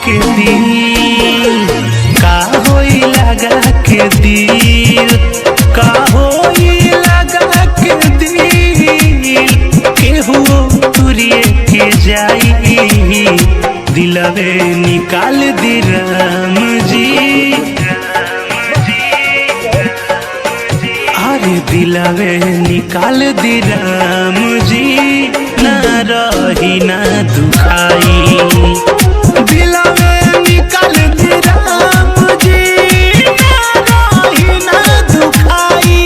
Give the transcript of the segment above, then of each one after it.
के दिल का होई लगा के दिल का होई लगा के दिल केहू तुरिए के जाई दिलवे निकाल दी राम जी अरे दिलवे निकाल दी राम जी ना रही ना दुखाई दिलवे निकाल दी राम जी ना रही ना दुखाई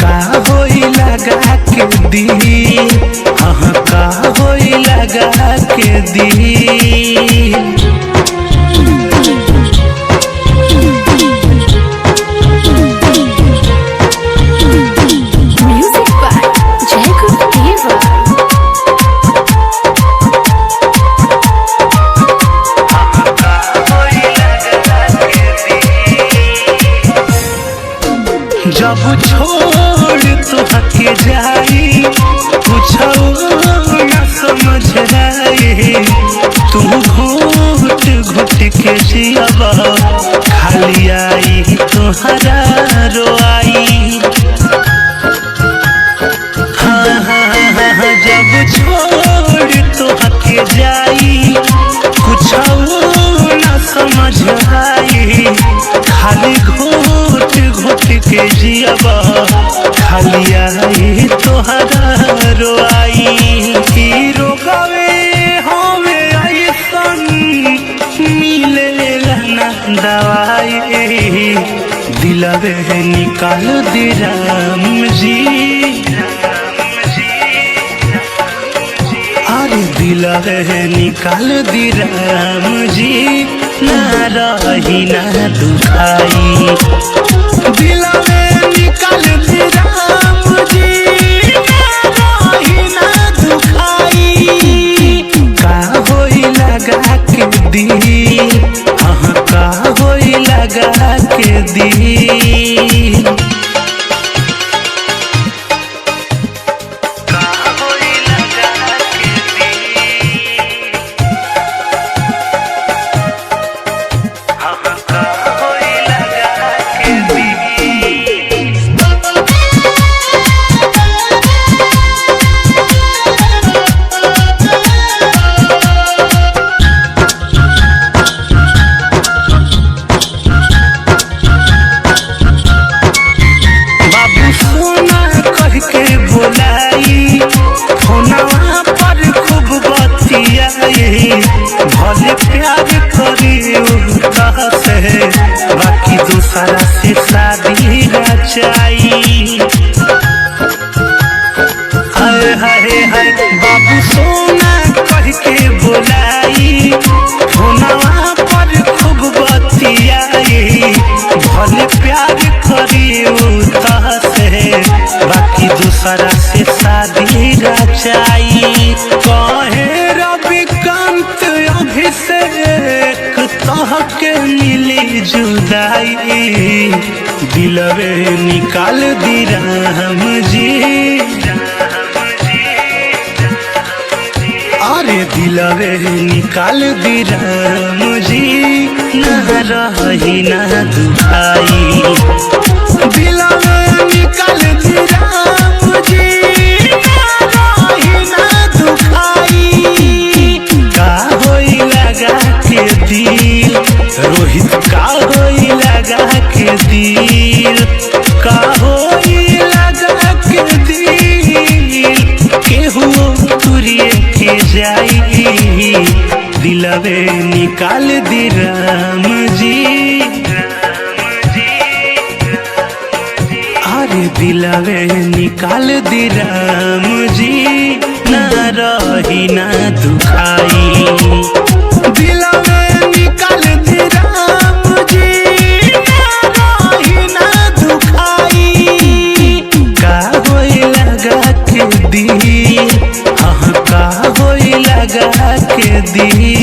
का होई लगा के दिल हाँ का होई लगा के दिल जब छोड़ तो हके जाई पूछो न समझ रहे तू घुट घुट के जियाबा खाली आई तुम्हारा रोआई हाँ हाँ हाँ जब छोड़ तो हके जाई पूछो न समझ आई खाली घुट घुट के जियाबा खाली आई तोहरा रोआई की रोगावे हमें ऐसन मिले ना दवाई दिलवे निकाल दी राम जी अरे दिलवे निकाल दी राम जी ना रही ना दुखाई दिलवे निकाल दी राम जी ना रही ना दुखाई का होई लगा के दिल हाँ का होई लगा के दिल भले प्यार करी से बाकी दूसरा से शादी रचाई हाय हाय हाय बाबू सोना कह के बोलाई फोनवा पर खूब बतियाई भले प्यार करी से बाकी दूसरा से शादी रचाई कहे अभिषेक तहके मिली जुदाई दिलवे निकाल दी राम जी अरे दिलवे निकाल दी राम जी ना रही ना दुखाई दिलवे निकाल दी राम जी ना रही ना दुखाई का होई लगा के दिल रोहित का होई लगा के दिल का होई लगा के दिल केहू तुरिए के जाई दिलवे निकाल दी राम जी अरे दिलवे निकाल दी राम जी ना रही ना दुखाई दिलवे निकाल दी राम जी ना रही ना दुखाई का होई लगा के दिल हाँ का होई लगा के दिल।